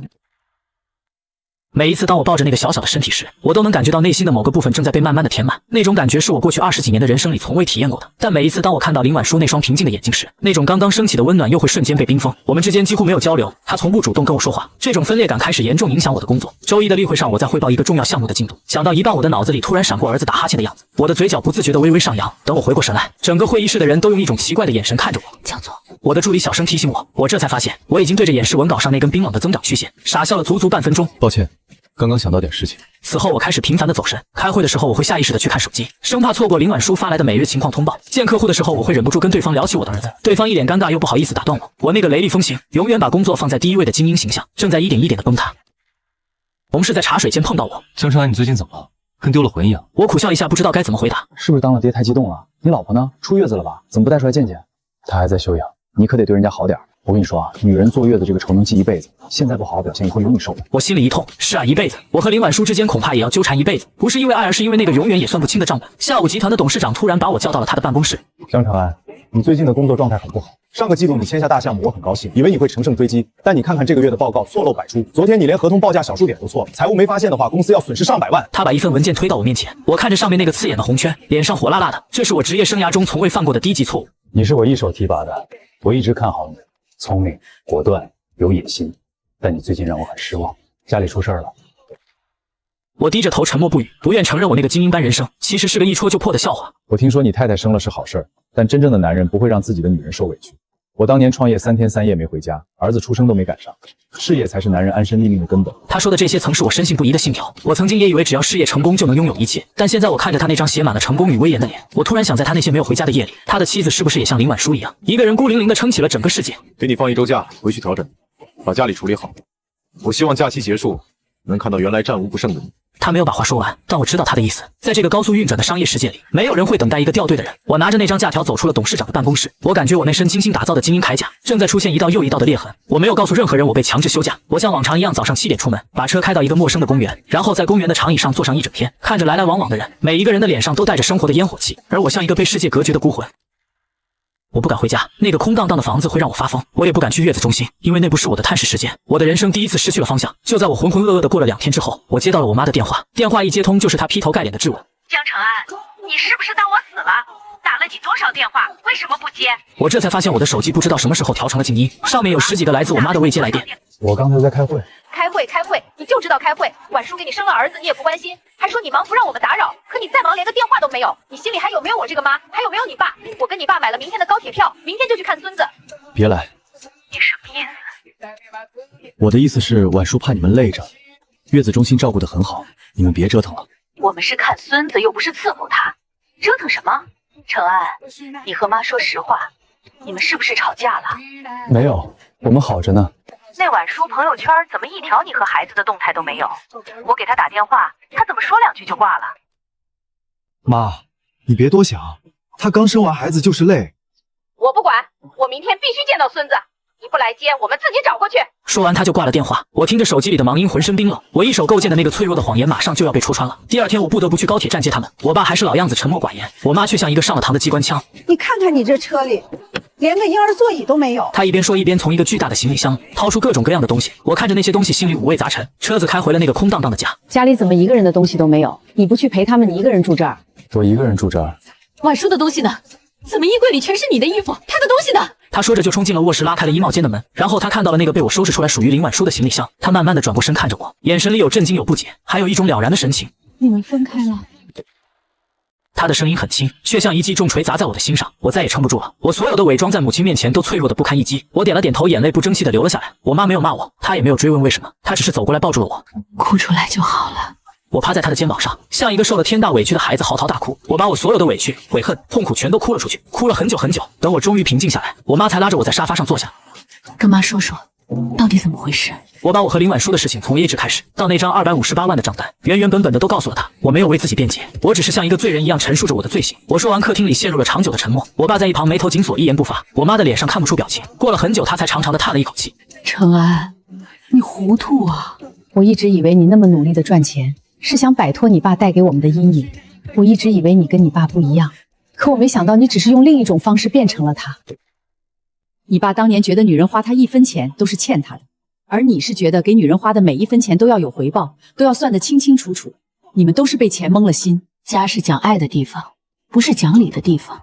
每一次当我抱着那个小小的身体时，我都能感觉到内心的某个部分正在被慢慢的填满，那种感觉是我过去20几年的人生里从未体验过的。但每一次当我看到林婉舒那双平静的眼睛时，那种刚刚升起的温暖又会瞬间被冰封。我们之间几乎没有交流，她从不主动跟我说话，这种分裂感开始严重影响我的工作。周一的例会上，我在汇报一个重要项目的进度，讲到一半，我的脑子里突然闪过儿子打哈欠的样子，我的嘴角不自觉地微微上扬。等我回过神来，整个会议室的人都用一种奇怪的眼神看着我。江总，我的助理小声提醒我，我这才发现我已经对着演示文稿上那根冰冷的增长曲线傻笑了足足半分钟。抱歉，刚刚想到点事情。此后我开始频繁的走神，开会的时候我会下意识的去看手机，生怕错过林婉舒发来的每日情况通报。见客户的时候，我会忍不住跟对方聊起我的儿子，对方一脸尴尬又不好意思打断我。我那个雷厉风行、永远把工作放在第一位的精英形象，正在一点一点的崩塌。同事在茶水间碰到我，江澄安，你最近怎么了？跟丢了魂一样。我苦笑一下，不知道该怎么回答。是不是当了爹太激动了？你老婆呢？出月子了吧？怎么不带出来见见？她还在休养，你可得对人家好点。我跟你说啊，女人坐月子这个仇能记一辈子，现在不好好表现，以后有你受的。我心里一痛，是啊，一辈子。我和林婉舒之间恐怕也要纠缠一辈子，不是因为爱，而是因为那个永远也算不清的账本。下午集团的董事长突然把我叫到了他的办公室。江澄安，你最近的工作状态很不好。上个季度你签下大项目，我很高兴，以为你会乘胜追击，但你看看这个月的报告错漏百出。昨天你连合同报价小数点都错了，财务没发现的话，公司要损失上百万。他把一份文件推到我面前，我看着上面那个刺眼的红圈，脸上火辣辣的。这是我职业生涯中从未犯过的低级错误。你是我一手提拔的，我一直看好你，聪明、果断、有野心，但你最近让我很失望，家里出事了。我低着头沉默不语，不愿承认我那个精英班人生其实是个一戳就破的笑话。我听说你太太生了是好事儿，但真正的男人不会让自己的女人受委屈。我当年创业3天3夜没回家，儿子出生都没赶上，事业才是男人安身立命的根本。他说的这些曾是我深信不疑的信条，我曾经也以为只要事业成功就能拥有一切，但现在我看着他那张写满了成功与威严的脸，我突然想，在他那些没有回家的夜里，他的妻子是不是也像林婉舒一样，一个人孤零零地撑起了整个世界？给你放1周假，回去调整，把家里处理好。我希望假期结束，能看到原来战无不胜的你。他没有把话说完，但我知道他的意思。在这个高速运转的商业世界里，没有人会等待一个掉队的人。我拿着那张假条走出了董事长的办公室，我感觉我那身精心打造的精英铠甲正在出现一道又一道的裂痕。我没有告诉任何人我被强制休假，我像往常一样早上7点出门，把车开到一个陌生的公园，然后在公园的长椅上坐上一整天，看着来来往往的人，每一个人的脸上都带着生活的烟火气，而我像一个被世界隔绝的孤魂。我不敢回家，那个空荡荡的房子会让我发疯。我也不敢去月子中心，因为那不是我的探视时间。我的人生第一次失去了方向。就在我浑浑噩噩的过了2天之后，我接到了我妈的电话。电话一接通，就是她劈头盖脸的质问：江澄安，你是不是当我死了？打了你多少电话，为什么不接？我这才发现我的手机不知道什么时候调成了静音，上面有10几个来自我妈的未接来电。我刚才在开会。开会，你就知道开会。婉舒给你生了儿子，你也不关心，还说你忙不让我们打扰。可你再忙，连个电话都没有。你心里还有没有我这个妈？还有没有你爸？我跟你爸买了明天的高铁票，明天就去看孙子。别来，你什么意思？我的意思是，婉舒怕你们累着，月子中心照顾得很好，你们别折腾了。我们是看孙子，又不是伺候他，折腾什么？澄安，你和妈说实话，你们是不是吵架了？没有，我们好着呢。那婉舒朋友圈怎么一条你和孩子的动态都没有？我给他打电话，他怎么说2句就挂了？妈，你别多想，她刚生完孩子就是累。我不管，我明天必须见到孙子。你不来接，我们自己找过去。说完他就挂了电话。我听着手机里的忙音，浑身冰冷。我一手构建的那个脆弱的谎言马上就要被戳穿了。第2天我不得不去高铁站接他们。我爸还是老样子，沉默寡言。我妈却像一个上了膛的机关枪。你看看你这车里，连个婴儿座椅都没有。他一边说一边从一个巨大的行李箱掏出各种各样的东西。我看着那些东西，心里五味杂陈。车子开回了那个空荡荡的家。家里怎么一个人的东西都没有？你不去陪他们，你一个人住这儿？我一个人住这儿。婉舒的东西呢？怎么衣柜里全是你的衣服？他的东西呢？他说着就冲进了卧室，拉开了衣帽间的门。然后他看到了那个被我收拾出来属于林婉舒的行李箱。他慢慢的转过身看着我，眼神里有震惊，有不解，还有一种了然的神情。你们分开了。他的声音很轻，却像一记重锤砸在我的心上。我再也撑不住了，我所有的伪装在母亲面前都脆弱的不堪一击。我点了点头，眼泪不争气的流了下来。我妈没有骂我，她也没有追问为什么，她只是走过来抱住了我。哭出来就好了。我趴在他的肩膀上，像一个受了天大委屈的孩子嚎啕大哭。我把我所有的委屈、悔恨、痛苦全都哭了出去，哭了很久很久。等我终于平静下来，我妈才拉着我在沙发上坐下，跟妈说说，到底怎么回事？我把我和林婉舒的事情从 A 至开始，到那张258万的账单，原本的都告诉了他。我没有为自己辩解，我只是像一个罪人一样陈述着我的罪行。我说完，客厅里陷入了长久的沉默。我爸在一旁眉头紧锁，一言不发。我妈的脸上看不出表情。过了很久，她才长长的叹了一口气。澄安，你糊涂啊！我一直以为你那么努力的赚钱，是想摆脱你爸带给我们的阴影。我一直以为你跟你爸不一样，可我没想到你只是用另一种方式变成了他。你爸当年觉得女人花他1分钱都是欠他的，而你是觉得给女人花的每一分钱都要有回报，都要算得清清楚楚。你们都是被钱蒙了心。家是讲爱的地方，不是讲理的地方，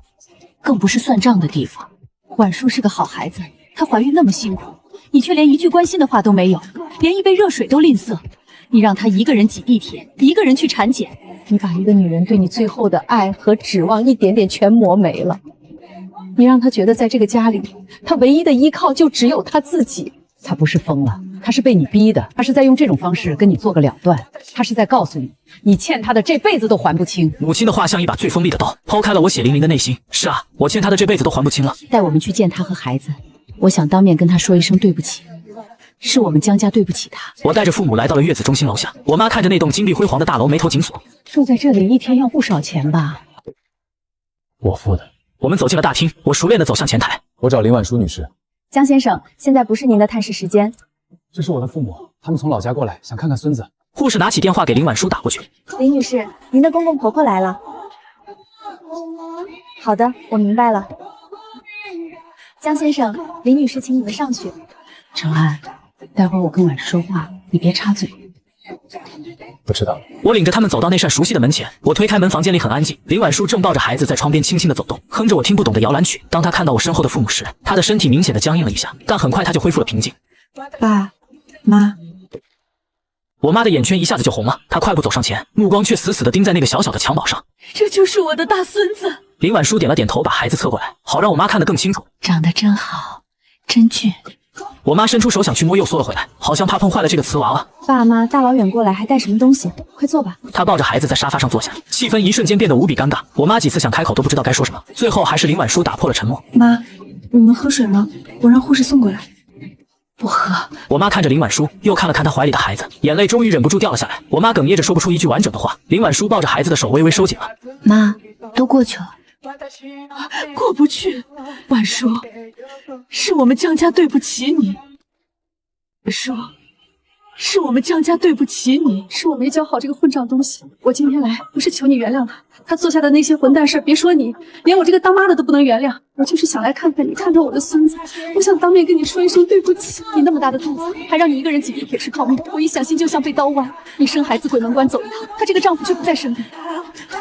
更不是算账的地方。婉舒是个好孩子，她怀孕那么辛苦，你却连一句关心的话都没有，连一杯热水都吝啬。你让她一个人挤地铁，一个人去产检，你把一个女人对你最后的爱和指望一点点全磨没了。你让她觉得在这个家里，她唯一的依靠就只有她自己。她不是疯了，她是被你逼的，她是在用这种方式跟你做个了断，她是在告诉你，你欠她的这辈子都还不清。母亲的话像一把最锋利的刀，剖开了我血淋淋的内心。是啊，我欠她的这辈子都还不清了。带我们去见她和孩子，我想当面跟她说一声对不起，是我们江家对不起她。我带着父母来到了月子中心楼下，我妈看着那栋金碧辉煌的大楼，眉头紧锁。住在这里一天要不少钱吧？我付的。我们走进了大厅，我熟练地走向前台。我找林婉舒女士。江先生，现在不是您的探视时间。这是我的父母，他们从老家过来，想看看孙子。护士拿起电话给林婉舒打过去。林女士，您的公公婆婆来了。好的，我明白了。江先生，林女士请你们上去。程安，待会儿我跟婉舒说话，你别插嘴。不知道。我领着他们走到那扇熟悉的门前，我推开门，房间里很安静。林婉舒正抱着孩子在床边轻轻地走动，哼着我听不懂的摇篮曲。当她看到我身后的父母时，她的身体明显的僵硬了一下，但很快她就恢复了平静。爸妈，我妈的眼圈一下子就红了，她快步走上前，目光却死死地盯在那个小小的襁褓上。这就是我的大孙子。林婉舒点了点头，把孩子侧过来，好让我妈看得更清楚。长得真好，真俊。我妈伸出手想去摸，又缩了回来，好像怕碰坏了这个瓷娃娃。爸妈大老远过来还带什么东西？快坐吧。她抱着孩子在沙发上坐下，气氛一瞬间变得无比尴尬。我妈几次想开口都不知道该说什么，最后还是林婉舒打破了沉默。妈，你们喝水吗？我让护士送过来。不喝。我妈看着林婉舒，又看了看她怀里的孩子，眼泪终于忍不住掉了下来。我妈哽咽着说不出一句完整的话。林婉舒抱着孩子的手微微收紧了。妈，都过去了。过不去。婉舒，是我们江家对不起你。说，是我们江家对不起你，是我没教好这个混账东西。我今天来不是求你原谅他，他做下的那些混蛋事儿，别说你，连我这个当妈的都不能原谅。我就是想来看看你，看到我的孙子，我想当面跟你说一声对不起。你那么大的肚子，还让你一个人挤地铁吃泡面，我一想心就像被刀剜。你生孩子鬼门关走一趟，她这个丈夫却不在身边。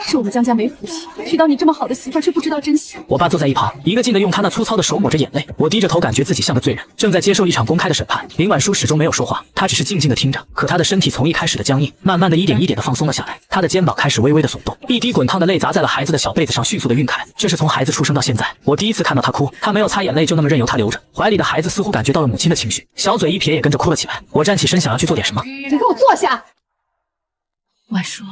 是我们江家没福气，娶到你这么好的媳妇儿却不知道珍惜。我爸坐在一旁，一个劲的用他那粗糙的手抹着眼泪。我低着头，感觉自己像个罪人，正在接受一场公开的审判。林婉舒始终没有说话，她只是静静的听着。可她的身体从一开始的僵硬，慢慢的一点一点的放松了下来。她的肩膀开始微微的耸动，一滴滚烫的泪砸在了孩子的小被子上，迅速的晕开。这是从孩子出生到现在，我第一次看到他哭。他没有擦眼泪，就那么任由他流着。怀里的孩子似乎感觉到了母亲的情绪，小嘴一撇，也跟着哭了起来。我站起身，想要去做点什么。你给我坐下。婉舒，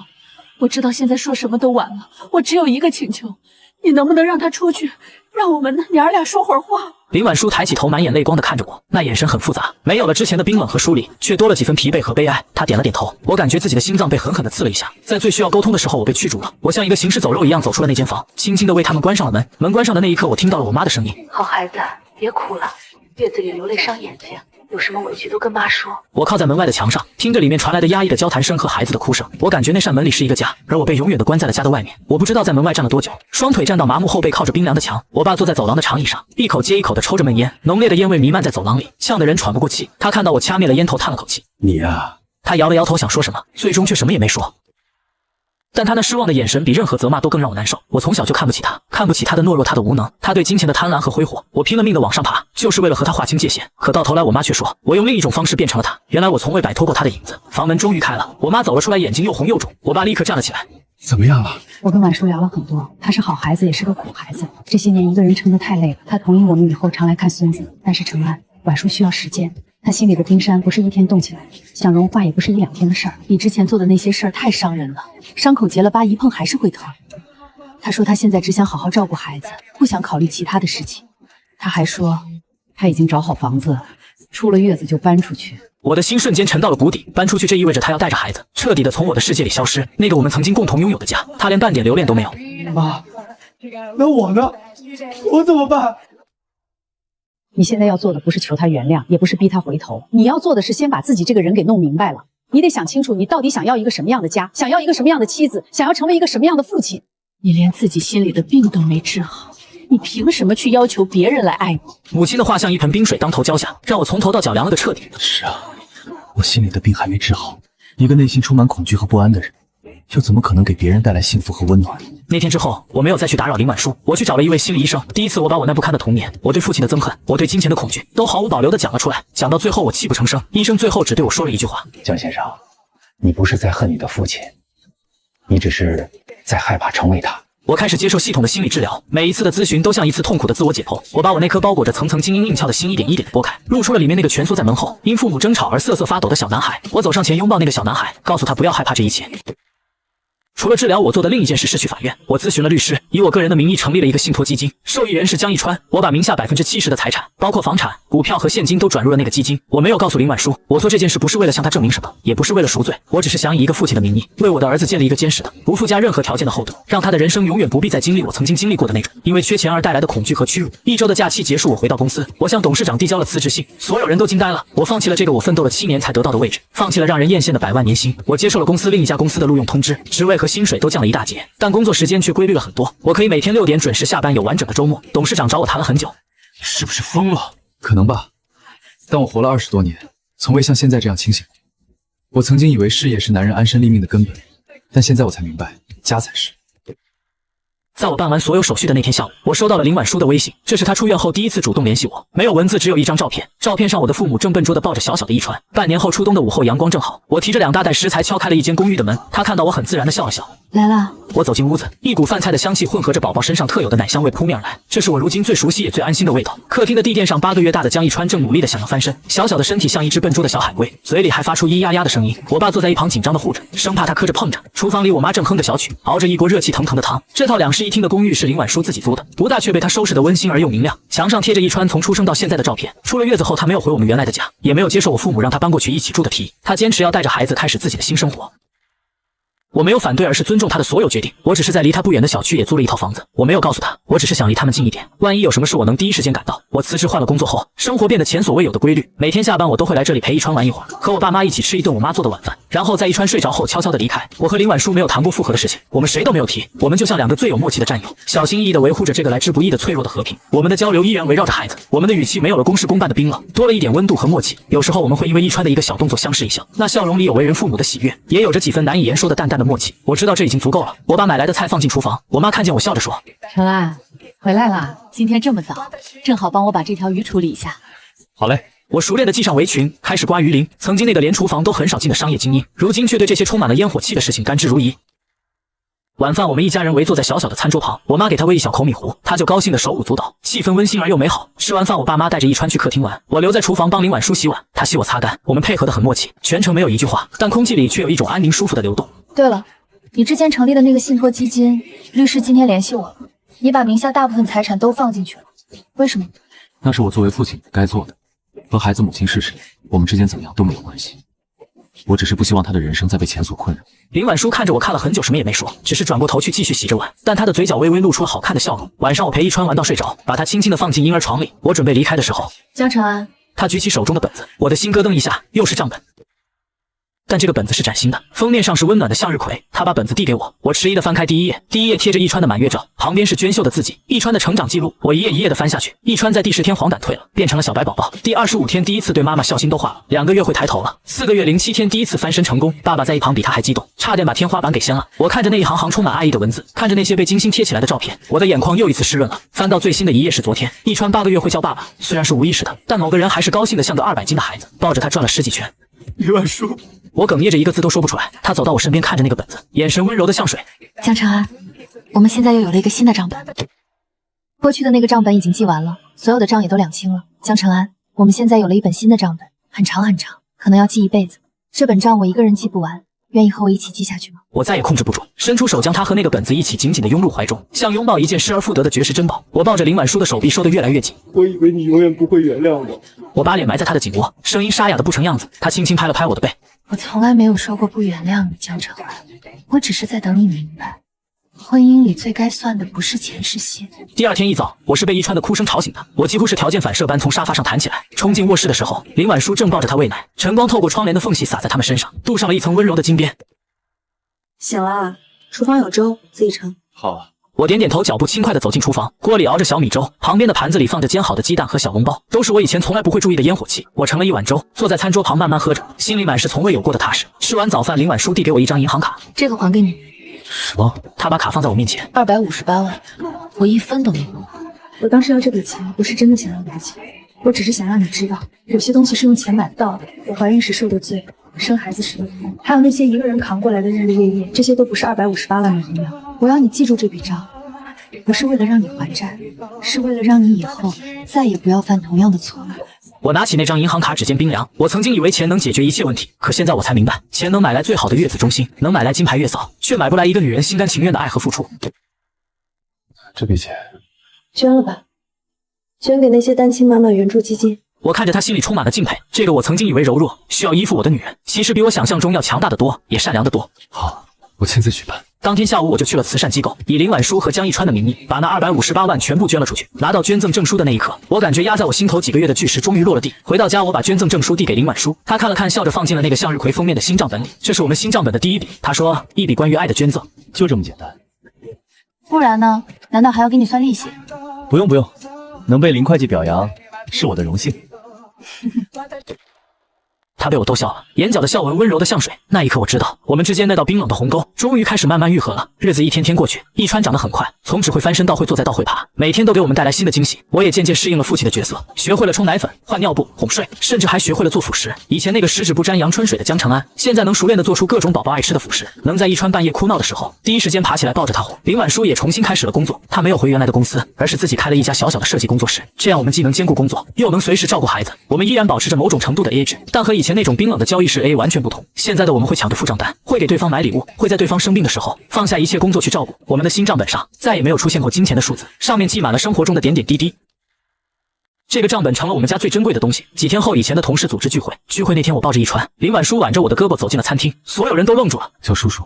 我知道现在说什么都晚了，我只有一个请求，你能不能让他出去，让我们娘儿俩说会儿话。林婉舒抬起头，满眼泪光的看着我，那眼神很复杂，没有了之前的冰冷和疏离，却多了几分疲惫和悲哀。她点了点头，我感觉自己的心脏被狠狠的刺了一下。在最需要沟通的时候，我被驱逐了。我像一个行尸走肉一样走出了那间房，轻轻的为他们关上了门。门关上的那一刻，我听到了我妈的声音：好孩子，别哭了，月子里流泪伤眼睛，有什么委屈都跟妈说。我靠在门外的墙上，听着里面传来的压抑的交谈声和孩子的哭声。我感觉那扇门里是一个家，而我被永远的关在了家的外面。我不知道在门外站了多久，双腿站到麻木，后背靠着冰凉的墙。我爸坐在走廊的长椅上，一口接一口的抽着闷烟，浓烈的烟味弥漫在走廊里，呛得人喘不过气。他看到我掐灭了烟头，叹了口气：你呀。他摇了摇头，想说什么，最终却什么也没说。但他那失望的眼神比任何责骂都更让我难受。我从小就看不起他，看不起他的懦弱，他的无能，他对金钱的贪婪和挥霍。我拼了命的往上爬，就是为了和他划清界限。可到头来，我妈却说我用另一种方式变成了他。原来我从未摆脱过他的影子。房门终于开了，我妈走了出来，眼睛又红又肿。我爸立刻站了起来：怎么样了？我跟婉舒聊了很多，他是好孩子，也是个苦孩子。这些年一个人撑得太累了。他同意我们以后常来看孙子，但是程安，婉舒需要时间。他心里的冰山不是一天动起来，想融化也不是1、2天的事儿。你之前做的那些事儿太伤人了，伤口结了疤，一碰还是会疼。他说他现在只想好好照顾孩子，不想考虑其他的事情。他还说他已经找好房子了，出了月子就搬出去。我的心瞬间沉到了谷底，搬出去这意味着他要带着孩子彻底的从我的世界里消失，那个我们曾经共同拥有的家，他连半点留恋都没有。妈，那我呢？我怎么办？你现在要做的不是求他原谅，也不是逼他回头，你要做的是先把自己这个人给弄明白了。你得想清楚，你到底想要一个什么样的家，想要一个什么样的妻子，想要成为一个什么样的父亲。你连自己心里的病都没治好，你凭什么去要求别人来爱你？母亲的话像一盆冰水当头浇下，让我从头到脚凉了个彻底。是啊，我心里的病还没治好。一个内心充满恐惧和不安的人，又怎么可能给别人带来幸福和温暖？那天之后，我没有再去打扰林婉舒，我去找了一位心理医生。第一次，我把我那不堪的童年，我对父亲的憎恨，我对金钱的恐惧，都毫无保留地讲了出来。讲到最后，我泣不成声。医生最后只对我说了一句话：江先生，你不是在恨你的父亲，你只是在害怕成为他。我开始接受系统的心理治疗，每一次的咨询都像一次痛苦的自我解剖。我把我那颗包裹着层层晶莹硬壳的心一点一点地剥开，露出了里面那个蜷缩在门后，因父母争吵而瑟瑟发抖的小男孩。我走上前拥抱那个小男孩，告诉他不要害怕这一切。除了治疗，我做的另一件事是去法院。我咨询了律师，以我个人的名义成立了一个信托基金，受益人是江一川。我把名下70%的财产，包括房产、股票和现金都转入了那个基金。我没有告诉林婉舒，我做这件事不是为了向他证明什么，也不是为了赎罪，我只是想以一个父亲的名义，为我的儿子建立一个坚实的、不附加任何条件的后盾，让他的人生永远不必再经历我曾经经历过的那种因为缺钱而带来的恐惧和屈辱。1周的假期结束，我回到公司，我向董事长递交了辞职信，所有人都惊呆了。我放弃了这个我奋斗了7年才得到的位置，放弃了让人艳羡的100万年薪，我接受了公司另一家公司的录用通知，职位和薪水都降了一大截，但工作时间却规律了很多。我可以每天6点准时下班，有完整的周末。董事长找我谈了很久。你是不是疯了？可能吧，但我活了20多年，从未像现在这样清醒过。我曾经以为事业是男人安身立命的根本，但现在我才明白，家才是。在我办完所有手续的那天下午，我收到了林婉舒的微信，这是她出院后第一次主动联系我，没有文字，只有一张照片。照片上我的父母正笨拙地抱着小小的一川。半年后初冬的午后，阳光正好，我提着2大袋食材敲开了一间公寓的门，他看到我很自然地笑了笑。来了。我走进屋子，一股饭菜的香气混合着宝宝身上特有的奶香味扑面而来，这是我如今最熟悉也最安心的味道。客厅的地垫上8个月大的江一川正努力地想要翻身，小小的身体像一只笨拙的小海龟，嘴里还发出咿呀呀的声音。我爸坐在一旁紧张地护着，生怕他磕着碰着。厨房里我妈正哼着小曲，熬着一锅热气腾腾的汤。这套2室1厅的公寓是林婉舒自己租的，不大却被她收拾得温馨而又明亮。墙上贴着一川从出生到现在的照片。出了月子后，他没有回我们原来的家，也没有接受我父母让他搬过去一起住的提议，他坚持要带着孩子开始自己的新生活。我没有反对，而是尊重他的所有决定。我只是在离他不远的小区也租了一套房子，我没有告诉他，我只是想离他们近一点，万一有什么事我能第一时间赶到。我辞职换了工作后，生活变得前所未有的规律，每天下班我都会来这里陪一川玩一会儿，和我爸妈一起吃一顿我妈做的晚饭，然后在一川睡着后悄悄地离开。我和林婉舒没有谈过复合的事情，我们谁都没有提，我们就像2个最有默契的战友，小心翼翼地维护着这个来之不易的脆弱的和平。我们的交流依然围绕着孩子，我们的语气没有了公事公办的冰冷，多了一点温度和默契。有时候我们会因为一川的一个小动作相视一笑，那笑容里有为人父母的喜悦，也有着几分难以言说的淡淡的默契。我知道这已经足够了。我把买来的菜放进厨房，我妈看见我笑着说：程安，回来啦，今天这么早，正好帮我把这条鱼处理一下。好嘞。我熟练地系上围裙，开始刮鱼鳞。曾经那个连厨房都很少进的商业精英，如今却对这些充满了烟火气的事情甘之如饴。晚饭，我们一家人围坐在小小的餐桌旁，我妈给他喂一小口米糊，他就高兴的手舞足蹈，气氛温馨而又美好。吃完饭，我爸妈带着一川去客厅玩，我留在厨房帮林婉舒洗碗，她洗我擦干，我们配合得很默契，全程没有一句话，但空气里却有一种安宁舒服的流动。对了，你之前成立的那个信托基金，律师今天联系我了，你把名下大部分财产都放进去了，为什么？那是我作为父亲该做的，和孩子母亲是谁，我们之间怎么样都没有关系。我只是不希望他的人生再被钱所困扰。林婉舒看着我看了很久，什么也没说，只是转过头去继续洗着碗，但她的嘴角微微露出了好看的笑容。晚上我陪一川玩到睡着，把他轻轻地放进婴儿床里。我准备离开的时候，江承安，他举起手中的本子，我的心咯噔一下，又是账本。但这个本子是崭新的，封面上是温暖的向日葵。他把本子递给我，我迟疑地翻开第一页，第一页贴着一川的满月照，旁边是娟秀的字迹，一川的成长记录。我一页一页地翻下去，一川在第10天黄疸退了，变成了小白宝宝。第25天第一次对妈妈孝心都化了，2个月会抬头了，4个月07天第一次翻身成功。爸爸在一旁比他还激动，差点把天花板给掀了。我看着那一行行充满爱意的文字，看着那些被精心贴起来的照片，我的眼眶又一次湿润了。翻到最新的一页是昨天，一川8个月会叫爸爸，虽然是无意识的，但某个人还是高兴的像个200斤的孩子，抱着他转了10几圈。林婉舒，我哽咽着一个字都说不出来。他走到我身边，看着那个本子，眼神温柔的像水。江承安，我们现在又有了一个新的账本，过去的那个账本已经记完了，所有的账也都两清了。江承安，我们现在有了一本新的账本，很长很长，可能要记一辈子。这本账我一个人记不完，愿意和我一起记下去吗？我再也控制不住，伸出手将他和那个本子一起紧紧地拥入怀中，像拥抱一件失而复得的绝世珍宝。我抱着林婉舒的手臂收得越来越紧。我以为你永远不会原谅我。我把脸埋在他的颈窝，声音沙哑的不成样子。他轻轻拍了拍我的背。我从来没有说过不原谅你，江承安，我只是在等你明白，婚姻里最该算的不是钱是心。第2天一早，我是被一川的哭声吵醒的，我几乎是条件反射般从沙发上弹起来，冲进卧室的时候，林婉舒正抱着她喂奶，晨光透过窗帘的缝隙洒在他们身上，镀上了一层温柔的金边。醒了，厨房有粥，自己盛。好啊。我点点头，脚步轻快地走进厨房，锅里熬着小米粥，旁边的盘子里放着煎好的鸡蛋和小笼包，都是我以前从来不会注意的烟火气。我盛了一碗粥，坐在餐桌旁慢慢喝着，心里满是从未有过的踏实。吃完早饭，林婉书递给我一张银行卡，这个还给你。什么？他把卡放在我面前，258万，我1分都没有。我当时要这笔钱，不是真的想要你的钱，我只是想让你知道，有些东西是用钱买不到的。我怀孕时受的罪，生孩子时的苦，还有那些一个人扛过来的日日夜夜，这些都不是258万的衡量。我要你记住这笔账，不是为了让你还债，是为了让你以后再也不要犯同样的错误。我拿起那张银行卡，指尖冰凉。我曾经以为钱能解决一切问题，可现在我才明白，钱能买来最好的月子中心，能买来金牌月嫂，却买不来一个女人心甘情愿的爱和付出。这笔钱捐了吧，捐给那些单亲妈妈援助基金。我看着她，心里充满了敬佩。这个我曾经以为柔弱、需要依附我的女人，其实比我想象中要强大得多，也善良得多。好，我亲自举办。当天下午，我就去了慈善机构，以林婉书和江一川的名义，把那258万全部捐了出去。拿到捐赠证书的那一刻，我感觉压在我心头几个月的巨石终于落了地。回到家，我把捐赠证书递给林婉书，她看了看，笑着放进了那个向日葵封面的新账本里。这是我们新账本的第一笔。她说，一笔关于爱的捐赠，就这么简单。不然呢？难道还要给你算利息？不用不用，能被林会计表扬是我的荣幸。他被我逗笑了，眼角的笑纹温柔的像水。那一刻，我知道我们之间那道冰冷的鸿沟终于开始慢慢愈合了。日子一天天过去，一川长得很快，从只会翻身到会坐再到会爬，每天都给我们带来新的惊喜。我也渐渐适应了父亲的角色，学会了冲奶粉、换尿布、哄睡，甚至还学会了做辅食。以前那个十指不沾阳春水的江澄安，现在能熟练的做出各种宝宝爱吃的辅食，能在一川半夜哭闹的时候，第一时间爬起来抱着他哄。林婉书也重新开始了工作，她没有回原来的公司，而是自己开了一家小小的设计工作室。这样我们既能兼顾工作，又能随时照顾孩子。我们依然保持着某种程度的 AA 制，但和以前那种冰冷的交易式 AA 完全不同。现在的我们会抢着付账单，会给对方买礼物，会在对方生病的时候放下一切工作去照顾。我们的新账本上再也没有出现过金钱的数字，上面记满了生活中的点点滴滴。这个账本成了我们家最珍贵的东西。几天后，以前的同事组织聚会，聚会那天我抱着一川，林婉书挽着我的胳膊走进了餐厅，所有人都愣住了。叫叔叔。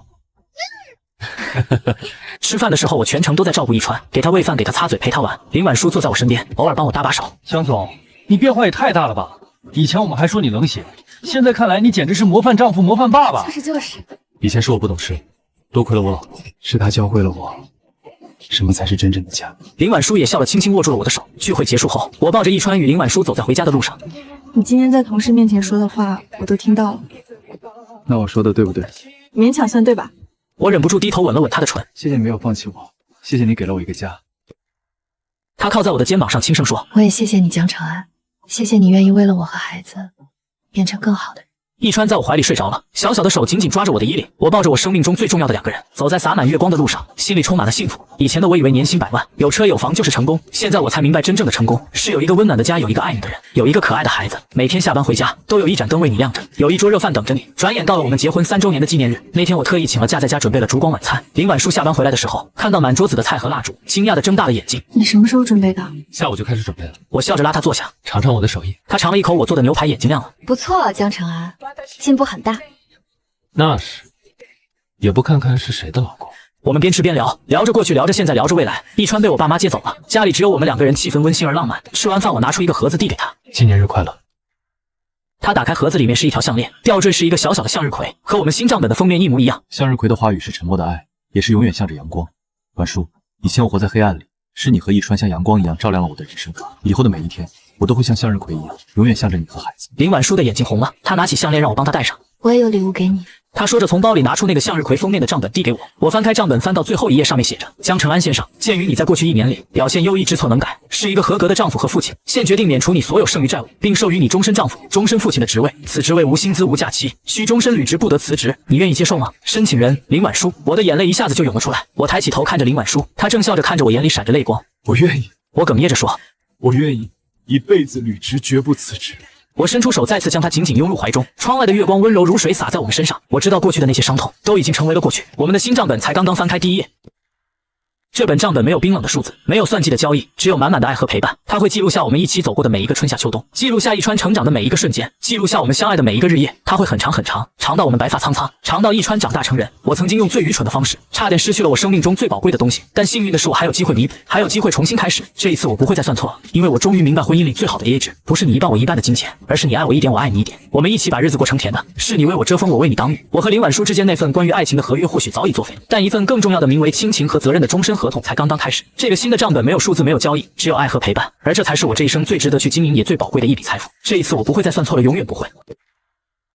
吃饭的时候，我全程都在照顾一川，给他喂饭，给他擦嘴，陪他玩。林婉书坐在我身边，偶尔帮我搭把手。江总，你变化也太大了吧！以前我们还说你冷血，现在看来你简直是模范丈夫、模范爸爸。就是。以前是我不懂事，多亏了我老婆，是她教会了我什么才是真正的家。林婉书也笑了，轻轻握住了我的手。聚会结束后，我抱着一川与林婉书走在回家的路上。你今天在同事面前说的话，我都听到了。那我说的对不对？勉强算对吧？我忍不住低头吻了吻她的唇。谢谢你没有放弃我，谢谢你给了我一个家。她靠在我的肩膀上轻声说，我也谢谢你江澄安，谢谢你愿意为了我和孩子变成更好的人。一川在我怀里睡着了，小小的手紧紧抓着我的衣领。我抱着我生命中最重要的两个人，走在洒满月光的路上，心里充满了幸福。以前的我以为年薪100万，有车有房就是成功，现在我才明白，真正的成功是有一个温暖的家，有一个爱你的人，有一个可爱的孩子，每天下班回家都有一盏灯为你亮着，有一桌热饭等着你。转眼到了我们结婚3周年的纪念日，那天我特意请了假，在家准备了烛光晚餐。林婉书下班回来的时候，看到满桌子的菜和蜡烛，惊讶地睁大了眼睛。你什么时候准备的？下午就开始准备了。我笑着拉她坐下，尝尝我的手艺。她尝了一口我做的牛排，眼睛亮了。不错，江澄安，进步很大。那是，也不看看是谁的老公。我们边吃边聊，聊着过去，聊着现在，聊着未来。一川被我爸妈接走了，家里只有我们2个人，气氛温馨而浪漫。吃完饭，我拿出一个盒子递给他，纪念日快乐。他打开盒子，里面是一条项链，吊坠是一个小小的向日葵，和我们新账本的封面一模一样。向日葵的花语是沉默的爱，也是永远向着阳光。婉书，以前我活在黑暗里，是你和一川像阳光一样照亮了我的人生。以后的每一天，我都会像向日葵一样，永远向着你和孩子。林婉书的眼睛红了，她拿起项链让我帮她戴上。我也有礼物给你。他说着，从包里拿出那个向日葵封面的账本递给我。我翻开账本，翻到最后一页，上面写着：江澄安先生，鉴于你在过去1年里表现优异、知错能改，是一个合格的丈夫和父亲，现决定免除你所有剩余债务，并授予你终身丈夫、终身父亲的职位。此职位无薪资、无假期，需终身履职，不得辞职。你愿意接受吗？申请人林婉书。我的眼泪一下子就涌了出来。我抬起头看着林婉书，她正笑着看着我，眼里闪着泪光。我愿意。我哽咽着说，我愿意一辈子履职，绝不辞职。我伸出手，再次将他紧紧拥入怀中。窗外的月光温柔如水，洒在我们身上。我知道过去的那些伤痛都已经成为了过去。我们的新账本才刚刚翻开第一页。这本账本没有冰冷的数字，没有算计的交易，只有满满的爱和陪伴。它会记录下我们一起走过的每一个春夏秋冬，记录下一川成长的每一个瞬间，记录下我们相爱的每一个日夜。它会很长很长，长到我们白发苍苍，长到一川长大成人。我曾经用最愚蠢的方式，差点失去了我生命中最宝贵的东西，但幸运的是，我还有机会弥补，还有机会重新开始。这一次我不会再算错了，因为我终于明白，婚姻里最好的 AA 制，不是你一半我一半的金钱，而是你爱我一点，我爱你一点。我们一起把日子过成甜的，是你为我遮风，我为你挡雨。我和林婉书之间那份关于爱情的合约或许早已作废，但一份更重要的名为亲情和责任的终身合约合同才刚刚开始。这个新的账本没有数字，没有交易，只有爱和陪伴，而这才是我这一生最值得去经营也最宝贵的一笔财富。这一次我不会再算错了，永远不会。